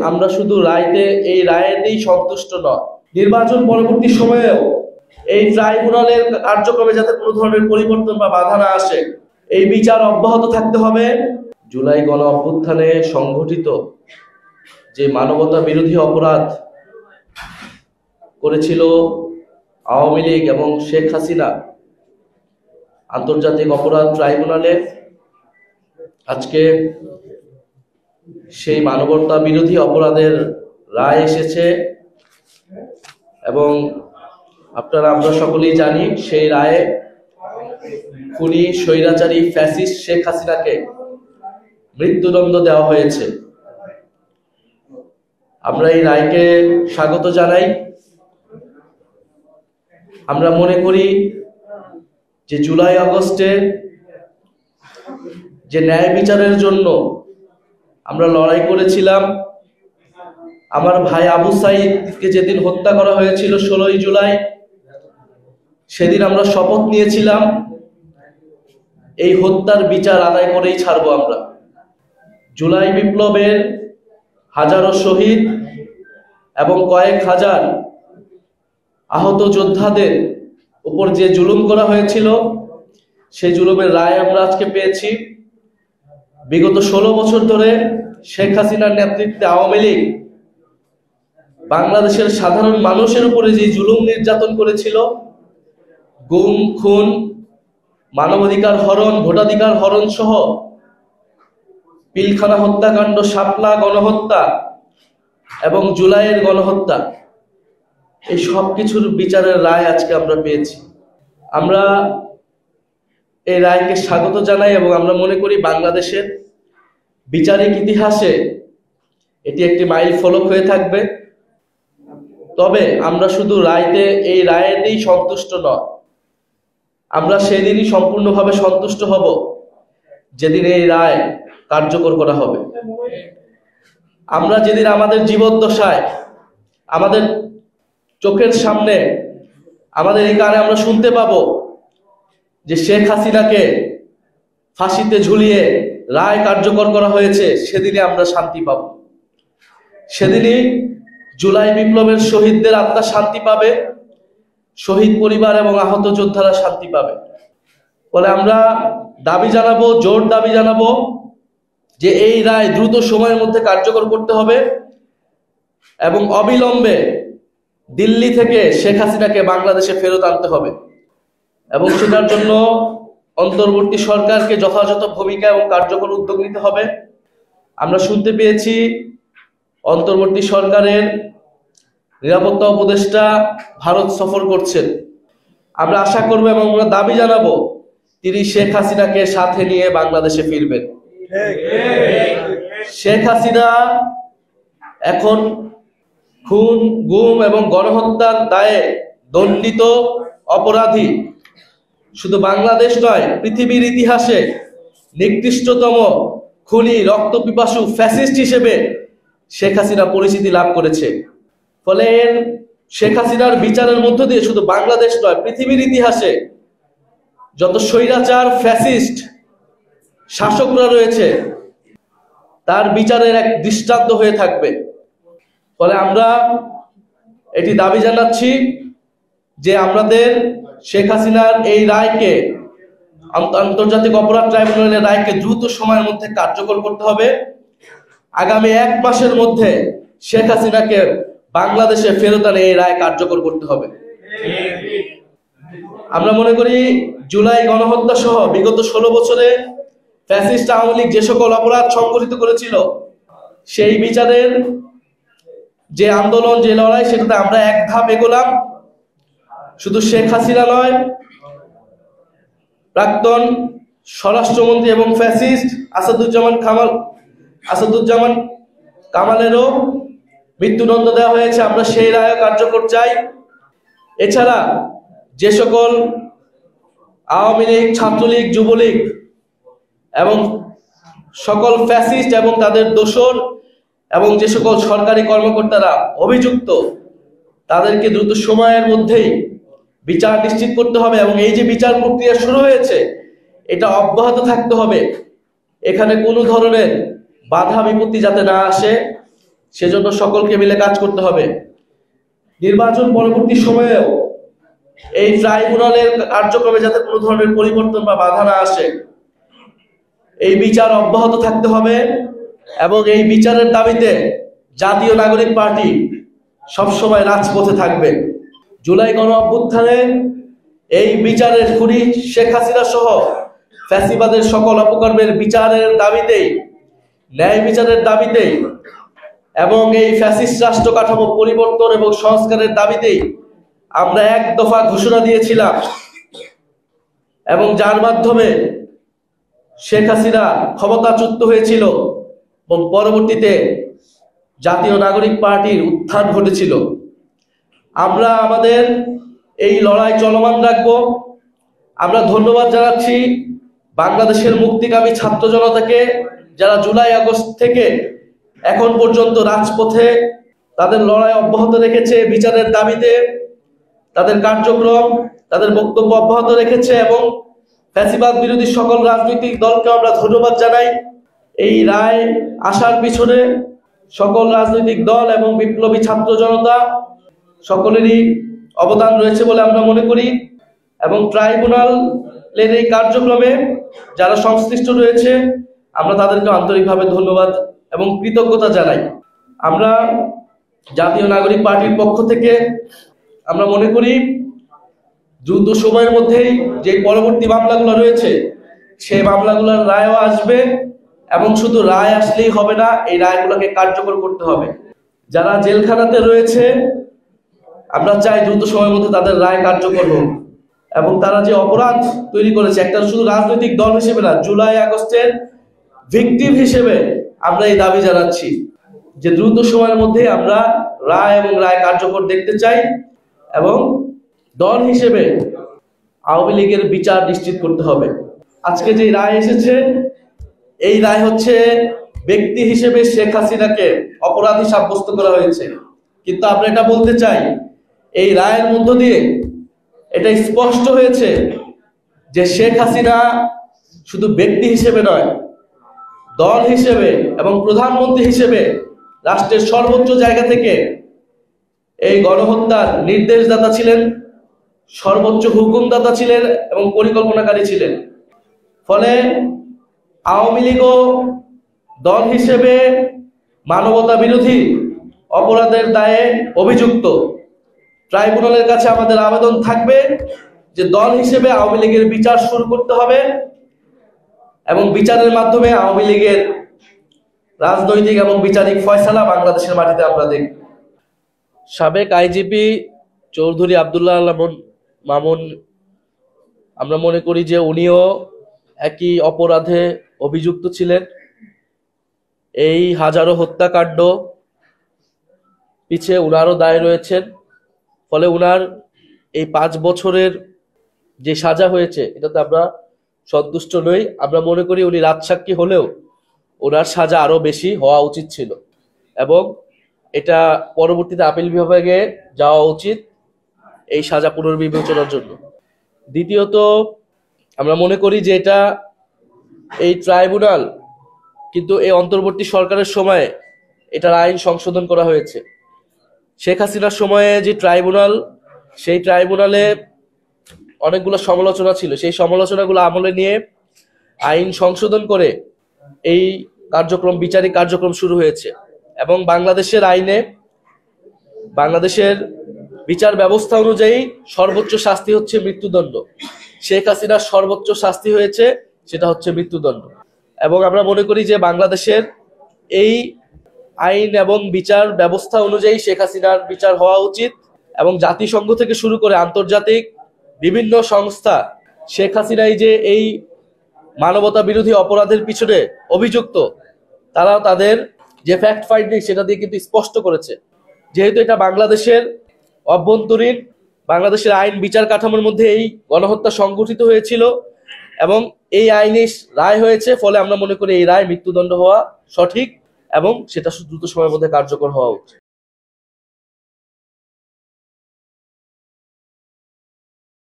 আমরা শুধু এই রায়েতেই সন্তুষ্ট নয়, নির্বাচন পরবর্তী সময়েও এই ট্রাইব্যুনালের কার্যক্রমে যাতে কোনো ধরনের পরিবর্তন বা বাধা না আসে, এই বিচার অব্যাহত থাকতে হবে। জুলাই গণ অভ্যুত্থানে সংঘটিত যে মানবতা বিরোধী অপরাধ করেছিল আওয়ামী লীগ এবং শেখ হাসিনা, আন্তর্জাতিক অপরাধ ট্রাইব্যুনালে আজকে সেই মানবতা বিরোধী অপরাধের রায় এসেছে এবং আমরা সকলেই জানি সেই রায়ে খুনি স্বৈরাচারী ফ্যাসিস্ট শেখ হাসিনাকে মৃত্যুদণ্ড দেওয়া হয়েছে। আমরা এই রায়কে স্বাগত জানাই। আমরা মনে করি যে জুলাই আগস্টে যে ন্যায় বিচারের জন্য আমরা লড়াই করেছিলাম, আমার ভাই আবু সাইদকে যেদিন হত্যা করা হয়েছিল 16ই জুলাই, সেদিন আমরা শপথ নিয়েছিলাম এই হত্যার বিচার আদায় করেই ছাড়বো আমরা। জুলাই বিপ্লবের হাজারো শহীদ এবং কয়েক হাজার আহত যোদ্ধাদের উপর যে জুলুম করা হয়েছিল, সেই জুলুমের রায় আমরা আজকে পেয়েছি। বিগত 16 বছর ধরে শেখ হাসিনার নেতৃত্বে আওয়ামী লীগ বাংলাদেশের সাধারণ মানুষের উপরে যে জুলুম নির্যাতন করেছিল, গুম, খুন, মানবাধিকার হরণ, ভোটাধিকার হরণ সহ পিলখানা হত্যাকাণ্ড, শাপলা গণহত্যা এবং জুলাইয়ের গণহত্যা, এই সব কিছুর বিচারের রায় আজকে আমরা পেয়েছি। আমরা এই রায়কে স্বাগত জানাই এবং আমরা মনে করি বাংলাদেশের বিচারিক ইতিহাসে এটি একটি মাইল ফলক হয়ে থাকবে। তবে আমরা শুধু এই রায়েতেই সন্তুষ্ট নয়, আমরা সেদিনই সম্পূর্ণভাবে সন্তুষ্ট হব যেদিন এই রায় কার্যকর করা হবে। আমরা যেদিন আমাদের জীবদ্দশায় আমাদের চোখের সামনে, আমাদের এই কানে আমরা শুনতে পাবো যে শেখ হাসিনাকে ফাঁসিতে ঝুলিয়ে রায় কার্যকর করা হয়েছে, সেদিনে আমরা শান্তি পাব। সেদিনই জুলাই বিপ্লবের শহীদদের আত্মা শান্তি পাবে, শহীদ পরিবার এবং আহত যোদ্ধারা শান্তি পাবে। ফলে আমরা জোর দাবি জানাবো যে এই রায় দ্রুত সময়ের মধ্যে কার্যকর করতে হবে এবং অবিলম্বে দিল্লি থেকে শেখ হাসিনাকে বাংলাদেশে ফেরত আনতে হবে এবং সেটার জন্য অন্তর্বর্তী সরকারকে যথাযথ ভূমিকা এবং কার্যকর উদ্যোগ নিতে হবে। আমরা শুনতে পেয়েছি অন্তর্বর্তী সরকারের নিরাপত্তা উপদেষ্টা ভারত সফর করছেন। আমরা আশা করব এবং আমরা দাবি জানাবো তিনি শেখ হাসিনাকে সাথে নিয়ে বাংলাদেশে ফিরবেন। শেখ হাসিনা এখন খুন, গুম এবং গণহত্যার দায়ে দণ্ডিত অপরাধী। শুধু বাংলাদেশ নয়, পৃথিবীর ইতিহাসে নিকৃষ্টতম খুনি, রক্তপিপাসু ফ্যাসিস্ট হিসেবে শেখ হাসিনা পরিচিতি লাভ করেছে। ফলে শেখ হাসিনার বিচারের মধ্য দিয়ে শুধু বাংলাদেশ নয়, পৃথিবীর ইতিহাসে যত স্বৈরাচার ফ্যাসিস্ট শাসকরা রয়েছে তার বিচারের এক দৃষ্টান্ত হয়ে থাকবে। ফলে আমরা এটি দাবি জানাচ্ছি যে আমাদের শেখ হাসিনার এই রায়কে, আন্তর্জাতিক অপরাধ ট্রাইব্যুনালের রায়কে দ্রুত সময়ের মধ্যে কার্যকর করতে হবে। আগামী 1 মাসের মধ্যে শেখ হাসিনাকে বাংলাদেশে ফেরত আনে এই রায় কার্যকর করতে হবে। আমরা মনে করি জুলাই গণহত্যা সহ বিগত 16 বছরে ফ্যাসিস্ট আওয়ামী লীগ যে সকল অপরাধ সংগঠিত করেছিল, সেই বিচারের যে আন্দোলন, যে লড়াই, সেটাতে আমরা এক ধাপ এগোলাম। শুধু শেখ হাসিনা নয়, প্রাক্তন স্বরাষ্ট্রমন্ত্রী এবং ফ্যাসিস্ট আসাদুজ্জামান কামালেরও মৃত্যুদণ্ড দেওয়া হয়েছে। আমরা সেই রায় কার্যকর চাই। এছাড়া যে সকল আওয়ামী লীগ, ছাত্রলীগ, যুবলীগ এবং সকল ফ্যাসিস্ট এবং তাদের দোসর এবং যে সকল সরকারি কর্মকর্তারা অভিযুক্ত, তাদেরকে দ্রুত সময়ের মধ্যেই বিচার নিশ্চিত করতে হবে এবং এই যে বিচার প্রক্রিয়া শুরু হয়েছে এটা অব্যাহত থাকতে হবে। এখানে কোনো ধরনের বাধা বিপত্তি যাতে না আসে সেজন্য সকলকে মিলে কাজ করতে হবে। নির্বাচন পরবর্তী সময়েও এই ট্রাইব্যুনালের কার্যক্রমে যাতে কোনো ধরনের পরিবর্তন বা বাধা না আসে, এই বিচার অব্যাহত থাকতে হবে এবং এই বিচারের দাবিতে জাতীয় নাগরিক পার্টি সবসময় রাজপথে থাকবে। জুলাই গণ অভ্যুত্থানে এই বিচারের খুনি শেখ হাসিনা সহ ফ্যাসিবাদের সকল অপকর্মের বিচারের দাবিতেই, ন্যায় বিচারের দাবিতেই এবং এই ফ্যাসিস্ট রাষ্ট্র কাঠামো পরিবর্তন এবং সংস্কারের দাবিতেই আমরা এক দফা ঘোষণা দিয়েছিলাম এবং যার মাধ্যমে শেখ হাসিনা ক্ষমতাচ্যুত হয়েছিল এবং পরবর্তীতে জাতীয় নাগরিক পার্টির উত্থান ঘটেছিল। আমরা আমাদের এই লড়াই চলমান রাখব। আমরা ধন্যবাদ জানাচ্ছি বাংলাদেশের মুক্তিকামী ছাত্র জনতাকে, যারা জুলাই আগস্ট থেকে এখন পর্যন্ত রাজপথে তাদের লড়াই অব্যাহত রেখেছে, বিচারের দাবিতে তাদের কার্যক্রম, তাদের বক্তব্য অব্যাহত রেখেছে এবং ফ্যাসিবাদ বিরোধী সকল রাজনৈতিক দলকে আমরা ধন্যবাদ জানাই। এই রায় আসার পিছনে সকল রাজনৈতিক দল এবং বিপ্লবী ছাত্র জনতা সকলেরই অবদান রয়েছে বলে আমরা মনে করি এবং ট্রাইব্যুনালের এই কার্যক্রমে যারা সংশ্লিষ্ট রয়েছে আমরা তাদেরকে আন্তরিকভাবে ধন্যবাদ এবং কৃতজ্ঞতা জানাই। আমরা জাতীয় নাগরিক পার্টির পক্ষ থেকে আমরা মনে করি দ্রুত সময়ের মধ্যেই যে পরবর্তী মামলাগুলো রয়েছে সেই মামলাগুলোর রায়ও আসবে এবং শুধু রায় আসলেই হবে না, এই রায়গুলোকে কার্যকর করতে হবে। যারা জেলখানাতে রয়েছে আমরা চাই দ্রুত সময়ের মধ্যে তাদের রায় কার্যকর হোক এবং তারা যে অপরাধ তৈরি করেছে, একটা শুধু রাজনৈতিক দল হিসেবে না, জুলাই আগস্টের ভিকটিম হিসেবে আমরা এই দাবি জানাচ্ছি যে দ্রুত সময়ের মধ্যে আমরা রায় এবং রায় কার্যকর দেখতে চাই এবং দল হিসেবে আওয়ামী লীগের বিচার নিশ্চিত করতে হবে। আজকে যে রায় এসেছে এই রায় হচ্ছে ব্যক্তি হিসেবে শেখ হাসিনাকে অপরাধী সাব্যস্ত করা হয়েছে, কিন্তু আমরা এটা বলতে চাই এই রায়ের মধ্য দিয়ে এটা স্পষ্ট হয়েছে যে শেখ হাসিনা শুধু ব্যক্তি হিসেবে নয়, দল হিসেবে এবং প্রধানমন্ত্রী হিসেবে রাষ্ট্রের সর্বোচ্চ জায়গা থেকে এই গণহত্যার নির্দেশদাতা ছিলেন, সর্বোচ্চ হুকুমদাতা ছিলেন এবং পরিকল্পনাকারী ছিলেন। ফলে আওয়ামী লীগও দল হিসেবে মানবতা বিরোধী অপরাধের দায়ে অভিযুক্ত। ট্রাইব্যুনালের কাছে আমাদের আবেদন থাকবে যে দল হিসেবে আওয়ামী লীগের বিচার শুরু করতে হবে এবং বিচারের মাধ্যমে আওয়ামী লীগের রাজনৈতিক এবং বিচারিক ফয়সালা বাংলাদেশের মাটিতে আমরা দেখব। সাবেক আইজিপি চৌধুরী আব্দুল্লাহ আল মামুন, আমরা মনে করি যে উনিও একই অপরাধে অভিযুক্ত ছিলেন। এই হাজারো হত্যাকাণ্ড পিছে উনারও দায় রয়েছেন। ফলে উনার এই 5 বছরের যে সাজা হয়েছে এটাতে আমরা সন্তুষ্ট নই। আমরা মনে করি উনি রাজসাক্ষী হলেও ওনার সাজা আরো বেশি হওয়া উচিত ছিল এবং এটা পরবর্তীতে আপিল বিভাগে যাওয়া উচিত এই সাজা পুনর্বিবেচনার জন্য। দ্বিতীয়ত আমরা মনে করি যে এটা এই ট্রাইব্যুনাল কিন্তু এই অন্তর্বর্তী সরকারের সময়ে এটার আইন সংশোধন করা হয়েছে। শেখ হাসিনার সময়ে যে ট্রাইব্যুনাল, সেই ট্রাইব্যুনালে অনেকগুলো সমালোচনা ছিল, সেই সমালোচনাগুলো আমলে নিয়ে আইন সংশোধন করে এই কার্যক্রম, বিচারিক কার্যক্রম শুরু হয়েছে এবং বাংলাদেশের আইনে, বাংলাদেশের বিচার ব্যবস্থা অনুযায়ী সর্বোচ্চ শাস্তি হচ্ছে মৃত্যুদণ্ড। শেখ হাসিনার সর্বোচ্চ শাস্তি হয়েছে সেটা হচ্ছে মৃত্যুদণ্ড এবং আমরা মনে করি যে বাংলাদেশের এই আইন এবং বিচার ব্যবস্থা অনুযায়ী শেখ হাসিনার বিচার হওয়া উচিত এবং জাতিসংঘ থেকে শুরু করে আন্তর্জাতিক বিভিন্ন সংস্থা শেখ হাসিনাই যে এই মানবতা বিরোধী অপরাধের পিছনে অভিযুক্ত তারাও তাদের যে ফ্যাক্ট ফাইন্ডিং সেটা দিয়ে কিন্তু স্পষ্ট করেছে। যেহেতু এটা বাংলাদেশের অভ্যন্তরীণ, বাংলাদেশের আইন বিচার কাঠামোর মধ্যে এই গণহত্যা সংঘটিত হয়েছিল এবং এই আইনে রায় হয়েছে, ফলে আমরা মনে করি এই রায় মৃত্যুদণ্ড হওয়া সঠিক এবং সেটা দ্রুত সময়ের মধ্যে কার্যকর হওয়া উচিত।